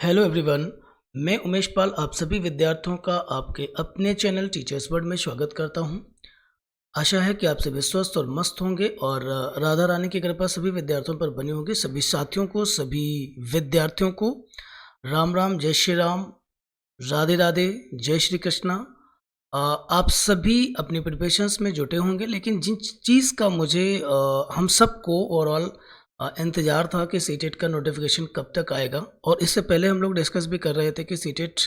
Hello everyone. मैं उमेश पाल आप सभी विद्यार्थियों का आपके अपने चैनल टीचर्स वर्ल्ड में स्वागत करता हूं। आशा है कि आप सभी स्वस्थ और मस्त होंगे और राधा रानी की कृपा सभी विद्यार्थियों पर बनी होगी। सभी साथियों को, सभी विद्यार्थियों को राम राम, जय श्री राम, राधे राधे, जय श्री कृष्णा। आप सभी अपने प्रिपरेशंस में जुटे होंगे, लेकिन जिन चीज़ का मुझे हम सबको ओवरऑल इंतज़ार था कि सीटेट का नोटिफिकेशन कब तक आएगा, और इससे पहले हम लोग डिस्कस भी कर रहे थे कि सीटेट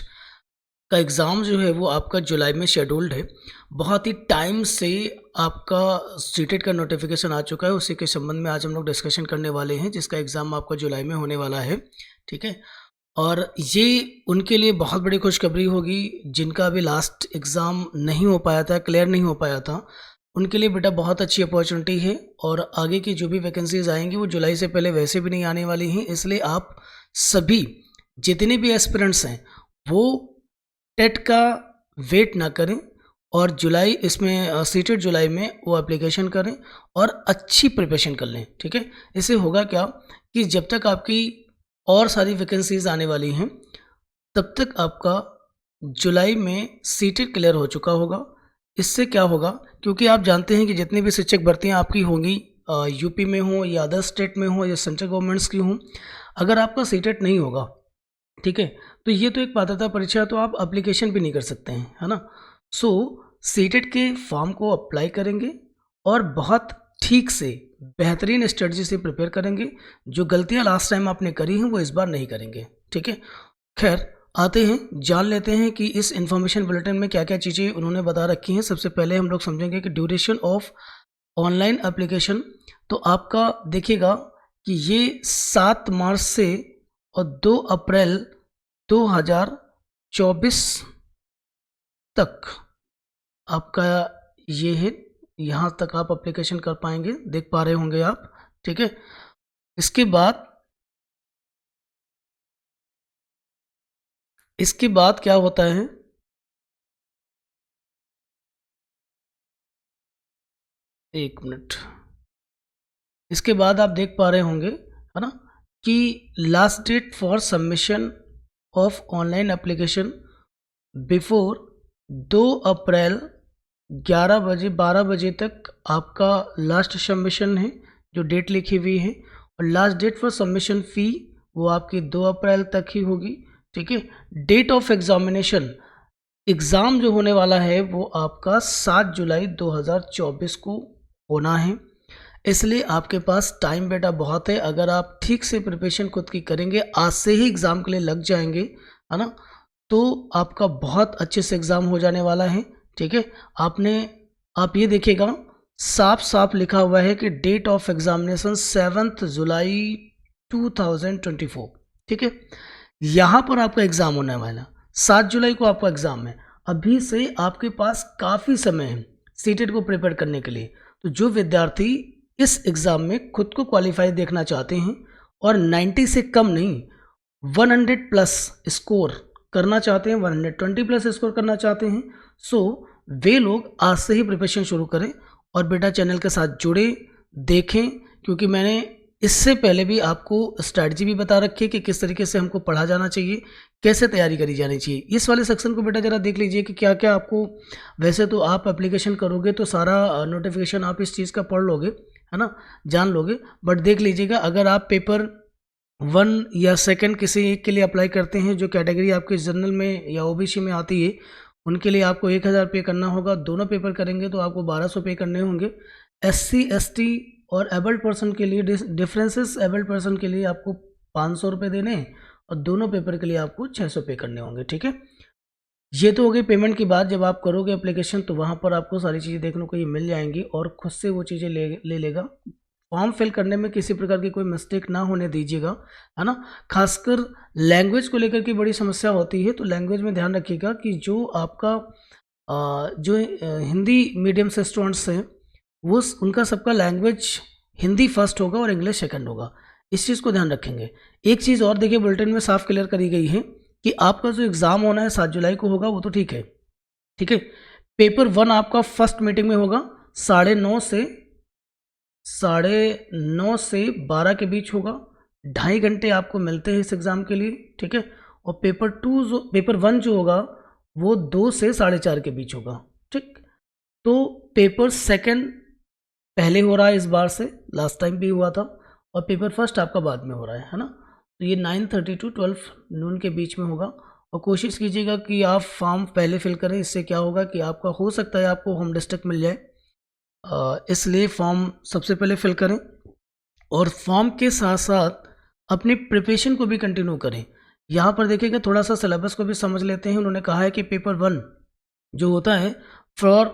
का एग्ज़ाम जो है वो आपका जुलाई में शेड्यूल्ड है। बहुत ही टाइम से आपका सीटेट का नोटिफिकेशन आ चुका है, उसी के संबंध में आज हम लोग डिस्कशन करने वाले हैं, जिसका एग्ज़ाम आपका जुलाई में होने वाला है। ठीक है, और ये उनके लिए बहुत बड़ी खुशखबरी होगी जिनका अभी लास्ट एग्ज़ाम नहीं हो पाया था, क्लियर नहीं हो पाया था। उनके लिए बेटा बहुत अच्छी अपॉर्चुनिटी है, और आगे की जो भी वैकेंसीज आएंगी वो जुलाई से पहले वैसे भी नहीं आने वाली हैं। इसलिए आप सभी जितने भी एस्पिरेंट्स हैं वो टेट का वेट ना करें, और जुलाई इसमें सीटेट जुलाई में वो एप्लीकेशन करें और अच्छी प्रिपरेशन कर लें। ठीक है, इससे होगा क्या कि जब तक आपकी और सारी वैकेंसीज आने वाली हैं तब तक आपका जुलाई में सीटेट क्लियर हो चुका होगा। इससे क्या होगा, क्योंकि आप जानते हैं कि जितनी भी शिक्षक भर्तियां आपकी होंगी, यूपी में हो या अदर स्टेट में हो या सेंट्रल गवर्नमेंट्स की हों, अगर आपका सीटेट नहीं होगा, ठीक है, तो ये तो एक पात्रता परीक्षा, तो आप अप्लीकेशन भी नहीं कर सकते हैं, है ना। सो सीटेट के फॉर्म को अप्लाई करेंगे और बहुत ठीक से बेहतरीन स्ट्रेटजी से प्रिपेयर करेंगे। जो गलतियां लास्ट टाइम आपने करी हैं वो इस बार नहीं करेंगे। ठीक है, खैर आते हैं, जान लेते हैं कि इस इन्फॉर्मेशन बुलेटिन में क्या क्या चीज़ें उन्होंने बता रखी हैं। सबसे पहले हम लोग समझेंगे कि ड्यूरेशन ऑफ ऑनलाइन एप्लीकेशन। तो आपका देखिएगा कि ये 7 मार्च से और 2 अप्रैल 2024 तक आपका ये है, यहाँ तक आप एप्लीकेशन कर पाएंगे, देख पा रहे होंगे आप। ठीक है, इसके बाद क्या होता है, एक मिनट, इसके बाद आप देख पा रहे होंगे, है ना, कि last date for submission of online application before 2 April 11 बजे 12 बजे तक आपका लास्ट सबमिशन है, जो डेट लिखी हुई है। और लास्ट डेट फॉर सबमिशन फ़ी वो आपकी 2 अप्रैल तक ही होगी। ठीक है, डेट ऑफ एग्जामिनेशन, एग्ज़ाम जो होने वाला है वो आपका 7 जुलाई 2024 को होना है। इसलिए आपके पास टाइम बेटा बहुत है। अगर आप ठीक से प्रिपरेशन खुद की करेंगे, आज से ही एग्ज़ाम के लिए लग जाएंगे, है ना, तो आपका बहुत अच्छे से एग्ज़ाम हो जाने वाला है। ठीक है, आप ये देखिएगा, साफ साफ लिखा हुआ है कि डेट ऑफ एग्जामिनेशन 7 जुलाई 2024। ठीक है, यहाँ पर आपका एग्ज़ाम होने वाला 7 जुलाई को आपका एग्ज़ाम है। अभी से आपके पास काफ़ी समय है सीटेट को प्रिपेयर करने के लिए। तो जो विद्यार्थी इस एग्ज़ाम में खुद को क्वालिफाई देखना चाहते हैं और 90 से कम नहीं 100 प्लस स्कोर करना चाहते हैं, 120 प्लस स्कोर करना चाहते हैं, सो वे लोग आज से ही प्रिपरेशन शुरू करें और बेटा चैनल के साथ जुड़े देखें। क्योंकि मैंने इससे पहले भी आपको स्ट्रैटेजी भी बता रखी है कि किस तरीके से हमको पढ़ा जाना चाहिए, कैसे तैयारी करी जानी चाहिए। इस वाले सेक्शन को बेटा ज़रा देख लीजिए कि क्या क्या आपको, वैसे तो आप एप्लीकेशन करोगे तो सारा नोटिफिकेशन आप इस चीज़ का पढ़ लोगे, है ना, जान लोगे, बट देख लीजिएगा अगर आप पेपर 1 या सेकंड किसी एक के लिए अप्लाई करते हैं, जो कैटेगरी आपके जनरल में या ओबीसी में आती है, उनके लिए आपको 1000 पे करना होगा। दोनों पेपर करेंगे तो आपको 1200 पे करने होंगे। SC ST और एबल्ड पर्सन के लिए डिफरेंसेस, एबल्ड पर्सन के लिए आपको 500 रुपये देने हैं और दोनों पेपर के लिए आपको 600 पे करने होंगे। ठीक है, ये तो हो गई पेमेंट की बात। जब आप करोगे एप्लीकेशन तो वहाँ पर आपको सारी चीज़ें देखने को ये मिल जाएंगी और खुद से वो चीज़ें ले लेगा। फॉर्म फिल करने में किसी प्रकार की कोई मिस्टेक ना होने दीजिएगा, है ना। खासकर लैंग्वेज को लेकर के बड़ी समस्या होती है, तो लैंग्वेज में ध्यान रखिएगा कि जो आपका जो हिंदी मीडियम से स्टूडेंट्स हैं वो उनका सबका लैंग्वेज हिंदी फर्स्ट होगा और इंग्लिश सेकंड होगा। इस चीज़ को ध्यान रखेंगे। एक चीज़ और देखिए, बुलेटिन में साफ क्लियर करी गई है कि आपका जो एग्ज़ाम होना है 7 जुलाई को होगा, वो तो ठीक है। ठीक है, पेपर 1 आपका फर्स्ट मीटिंग में होगा, 9:30 से 12 के बीच होगा। 2.5 घंटे आपको मिलते हैं इस एग्ज़ाम के लिए, ठीक है। और पेपर 1 जो होगा वो 2 से 4:30 के बीच होगा, ठीक। तो पेपर 2 पहले हो रहा है इस बार से, लास्ट टाइम भी हुआ था, और पेपर 1 आपका बाद में हो रहा है ना। तो ये 9:30 टू 12 नून के बीच में होगा। और कोशिश कीजिएगा कि आप फॉर्म पहले फिल करें, इससे क्या होगा कि आपका हो सकता है आपको होम डिस्ट्रिक्ट मिल जाए, इसलिए फॉर्म सबसे पहले फिल करें। और फॉर्म के साथ साथ अपनी प्रिपरेशन को भी कंटिन्यू करें। यहाँ पर देखिएगा, थोड़ा सा सिलेबस को भी समझ लेते हैं। उन्होंने कहा है कि पेपर 1 जो होता है for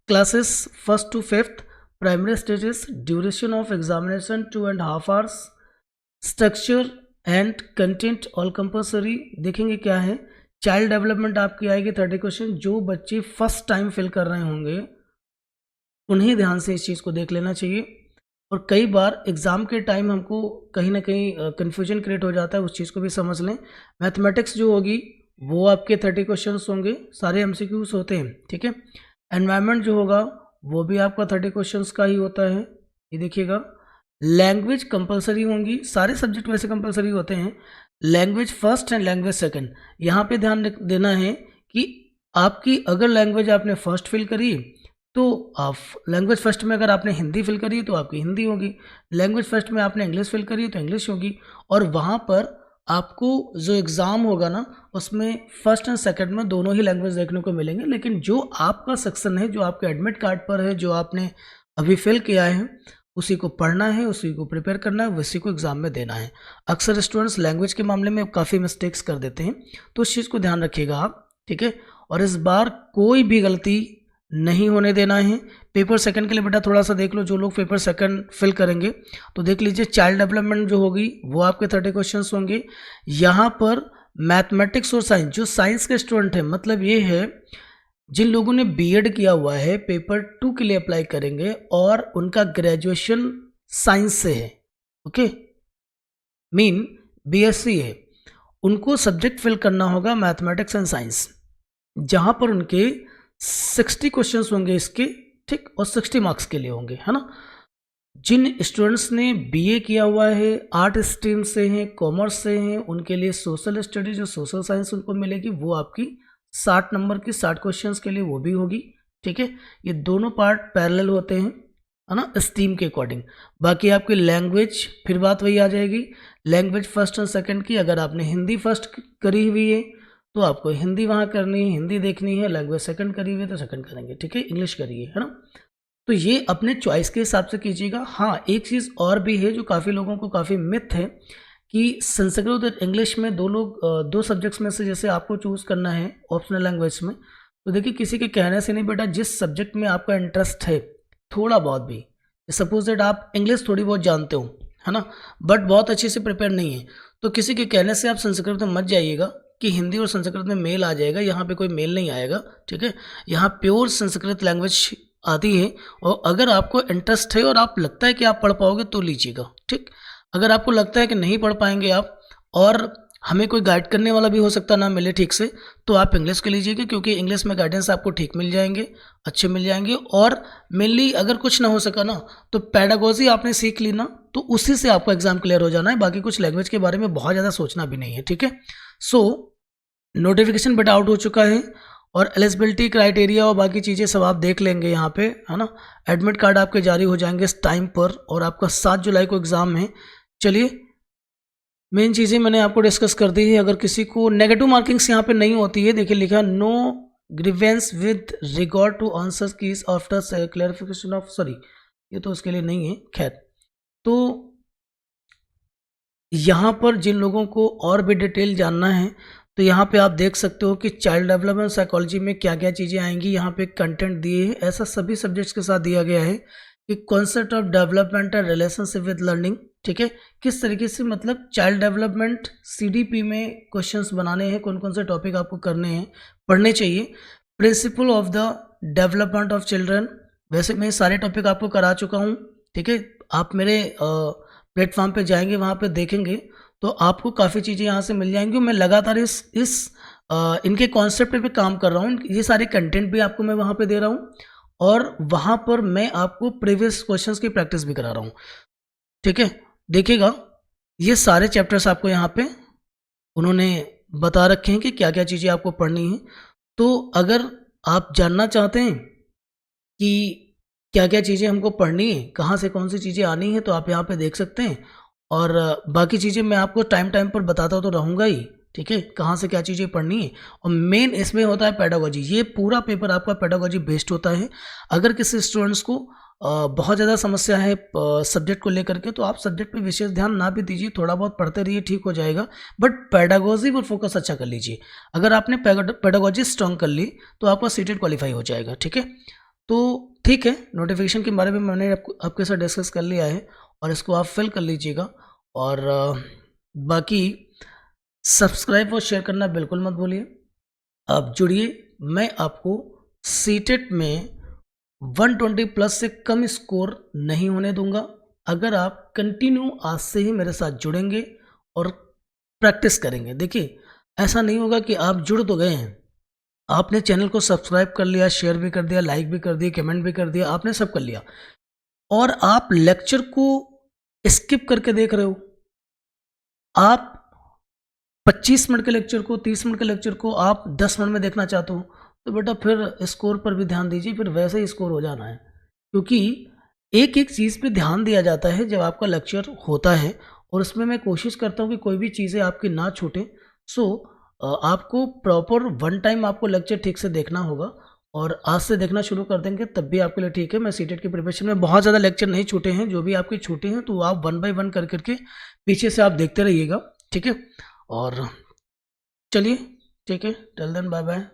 classes 1st to 5th primary stages, duration of examination 2.5 hours, structure and content all compulsory. देखेंगे क्या है, चाइल्ड डेवलपमेंट आपकी आएगी 30 क्वेश्चन। जो बच्चे फर्स्ट टाइम फिल कर रहे होंगे उन्हें ध्यान से इस चीज़ को देख लेना चाहिए। और कई बार एग्ज़ाम के टाइम हमको कहीं ना कहीं कन्फ्यूजन क्रिएट हो जाता है, उस चीज़ को भी समझ लें। मैथमेटिक्स जो होगी वो आपके 30 क्वेश्चंस होंगे, सारे MCQs होते हैं, ठीक है। एनवायरनमेंट जो होगा वो भी आपका 30 क्वेश्चंस का ही होता है, ये देखिएगा। लैंग्वेज कंपलसरी होंगी, सारे सब्जेक्ट वैसे कंपलसरी होते हैं। Language first and language second, यहाँ पे ध्यान देना है कि आपकी अगर लैंग्वेज आपने फर्स्ट फिल करी तो आप लैंग्वेज फर्स्ट में अगर आपने हिंदी फिल करी तो आपकी हिंदी होगी, लैंग्वेज फर्स्ट में आपने इंग्लिश फिल करी तो इंग्लिश होगी। और वहाँ पर आपको जो एग्ज़ाम होगा ना उसमें फर्स्ट एंड सेकंड में दोनों ही लैंग्वेज देखने को मिलेंगे। लेकिन जो आपका सेक्शन है, जो आपके एडमिट कार्ड पर है, जो आपने अभी फिल किया है, उसी को पढ़ना है, उसी को प्रिपेयर करना है, उसी को एग्ज़ाम में देना है। अक्सर स्टूडेंट्स लैंग्वेज के मामले में काफ़ी मिस्टेक्स कर देते हैं, तो उस चीज़ को ध्यान रखिएगा आप, ठीक है। और इस बार कोई भी गलती नहीं होने देना है। पेपर 2 के लिए बेटा थोड़ा सा देख लो, जो लोग पेपर 2 फिल करेंगे तो देख लीजिए, चाइल्ड डेवलपमेंट जो होगी वो आपके 30 क्वेश्चंस होंगे। यहाँ पर मैथमेटिक्स और साइंस, जो साइंस के स्टूडेंट हैं, मतलब ये है जिन लोगों ने बीएड किया हुआ है पेपर 2 के लिए अप्लाई करेंगे और उनका ग्रेजुएशन साइंस से है, ओके, मीन बीएससी है, उनको सब्जेक्ट फिल करना होगा मैथमेटिक्स एंड साइंस, जहाँ पर उनके 60 क्वेश्चंस होंगे इसके, ठीक, और 60 मार्क्स के लिए होंगे, है ना। जिन स्टूडेंट्स ने बीए किया हुआ है, आर्ट स्ट्रीम से हैं, कॉमर्स से हैं, उनके लिए सोशल स्टडीज जो सोशल साइंस उनको मिलेगी, वो आपकी 60 नंबर की 60 क्वेश्चंस के लिए वो भी होगी, ठीक है। ये दोनों पार्ट पैरेलल होते हैं, है ना, स्ट्रीम के अकॉर्डिंग। बाकी आपकी लैंग्वेज, फिर बात वही आ जाएगी, लैंग्वेज फर्स्ट और सेकंड की। अगर आपने हिंदी फर्स्ट करी हुई है तो आपको हिंदी वहाँ करनी है, हिंदी देखनी है। लैंग्वेज सेकंड करी हुई है तो सेकंड करेंगे, ठीक है। इंग्लिश करिए, है ना। तो ये अपने चॉइस के हिसाब से कीजिएगा। हाँ, एक चीज़ और भी है जो काफ़ी लोगों को काफ़ी मिथ है कि संस्कृत और इंग्लिश में दो सब्जेक्ट्स में से जैसे आपको चूज़ करना है ऑप्शनल लैंग्वेज में, तो देखिए किसी के कहने से नहीं बेटा, जिस सब्जेक्ट में आपका इंटरेस्ट है थोड़ा बहुत भी, सपोज दैट आप इंग्लिश थोड़ी बहुत जानते हो, है ना, बट बहुत अच्छे से प्रिपेयर नहीं है, तो किसी के कहने से आप संस्कृत में मत जाइएगा कि हिंदी और संस्कृत में मेल आ जाएगा। यहाँ पे कोई मेल नहीं आएगा, ठीक है। यहाँ प्योर संस्कृत लैंग्वेज आती है, और अगर आपको इंटरेस्ट है और आप लगता है कि आप पढ़ पाओगे तो लीजिएगा, ठीक। अगर आपको लगता है कि नहीं पढ़ पाएंगे आप, और हमें कोई गाइड करने वाला भी हो सकता ना मिले ठीक से, तो आप इंग्लिश के लीजिएगा, क्योंकि इंग्लिश में गाइडेंस आपको ठीक मिल जाएंगे, अच्छे मिल जाएंगे। और मेनली अगर कुछ ना हो सका ना तो पैडागोजी आपने सीख ली ना, तो उसी से आपका एग्जाम क्लियर हो जाना है। बाकी कुछ लैंग्वेज के बारे में बहुत ज़्यादा सोचना भी नहीं है, ठीक है। सो नोटिफिकेशन बेटा आउट हो चुका है, और एलिजिबिलिटी क्राइटेरिया और बाकी चीज़ें सब आप देख लेंगे यहाँ पे, है ना। एडमिट कार्ड आपके जारी हो जाएंगे इस टाइम पर, और आपका 7 जुलाई को एग्ज़ाम है। चलिए, मेन चीज़ें मैंने आपको डिस्कस कर दी है। अगर किसी को नेगेटिव मार्किंग्स यहाँ पे नहीं होती है, देखिए लिखा no grievance with regard to answer keys after clarification of, sorry ये तो उसके लिए नहीं है, खैर। तो यहाँ पर जिन लोगों को और भी डिटेल जानना है तो यहाँ पे आप देख सकते हो कि चाइल्ड डेवलपमेंट साइकोलॉजी में क्या क्या चीज़ें आएंगी। यहाँ पे कंटेंट दिए हैं, ऐसा सभी सब्जेक्ट्स के साथ दिया गया है कि concept of development and relationship with learning, ठीक है, किस तरीके से, मतलब चाइल्ड डेवलपमेंट CDP में क्वेश्चंस बनाने हैं, कौन कौन से टॉपिक आपको करने हैं, पढ़ने चाहिए। Principle of the development of children, वैसे मैं सारे टॉपिक आपको करा चुका हूँ, ठीक है। आप मेरे प्लेटफॉर्म पे जाएंगे, वहाँ पे देखेंगे तो आपको काफ़ी चीज़ें यहाँ से मिल जाएंगी। मैं लगातार इनके कॉन्सेप्ट पे काम कर रहा हूँ, ये सारे कंटेंट भी आपको मैं वहाँ पे दे रहा हूँ, और वहाँ पर मैं आपको प्रीवियस क्वेश्चंस की प्रैक्टिस भी करा रहा हूँ, ठीक है। देखिएगा, ये सारे चैप्टर्स आपको यहाँ पे उन्होंने बता रखे हैं कि क्या क्या चीज़ें आपको पढ़नी है। तो अगर आप जानना चाहते हैं कि क्या क्या चीज़ें हमको पढ़नी है, कहाँ से कौन सी चीज़ें आनी है, तो आप यहाँ पे देख सकते हैं। और बाकी चीज़ें मैं आपको टाइम टाइम पर बताता तो रहूँगा ही, ठीक है, कहाँ से क्या चीज़ें पढ़नी है। और मेन इसमें होता है पेडागोजी। ये पूरा पेपर आपका पेडागोजी बेस्ड होता है। अगर किसी स्टूडेंट्स को बहुत ज़्यादा समस्या है सब्जेक्ट को लेकर के, तो आप सब्जेक्ट पे विशेष ध्यान ना भी दीजिए, थोड़ा बहुत पढ़ते रहिए, ठीक हो जाएगा। बट पेडागोजी पर फोकस अच्छा कर लीजिए। अगर आपने पेडागोजी स्ट्रॉन्ग कर ली तो आपका सीटेट क्वालिफाई हो जाएगा, ठीक है। तो ठीक है, नोटिफिकेशन के बारे में मैंने आपके साथ डिस्कस कर लिया है और इसको आप फिल कर लीजिएगा। और बाकी सब्सक्राइब और शेयर करना बिल्कुल मत भूलिए। आप जुड़िए, मैं आपको सीटेट में 120 प्लस से कम स्कोर नहीं होने दूंगा। अगर आप कंटिन्यू आज से ही मेरे साथ जुड़ेंगे और प्रैक्टिस करेंगे। देखिए, ऐसा नहीं होगा कि आप जुड़ तो गए हैं, आपने चैनल को सब्सक्राइब कर लिया, शेयर भी कर दिया, लाइक भी कर दिया, कमेंट भी कर दिया, आपने सब कर लिया, और आप लेक्चर को स्किप करके देख रहे हो। आप 25 मिनट के लेक्चर को, 30 मिनट के लेक्चर को आप 10 मिनट में देखना चाहते हो, तो बेटा फिर स्कोर पर भी ध्यान दीजिए, फिर वैसे ही स्कोर हो जाना है। क्योंकि एक एक चीज़ पे ध्यान दिया जाता है जब आपका लेक्चर होता है, और उसमें मैं कोशिश करता हूँ कि कोई भी चीज़ें आपकी ना छूटें। सो आपको प्रॉपर वन टाइम आपको लेक्चर ठीक से देखना होगा, और आज से देखना शुरू कर देंगे तब भी आपके लिए ठीक है। मैं सीटेट की प्रिपरेशन में बहुत ज़्यादा लेक्चर नहीं छूटे हैं, जो भी आपके छूटे हैं तो आप 1 बाय 1 कर करके पीछे से आप देखते रहिएगा, ठीक है। और चलिए, ठीक है, टिल देन बाय बाय।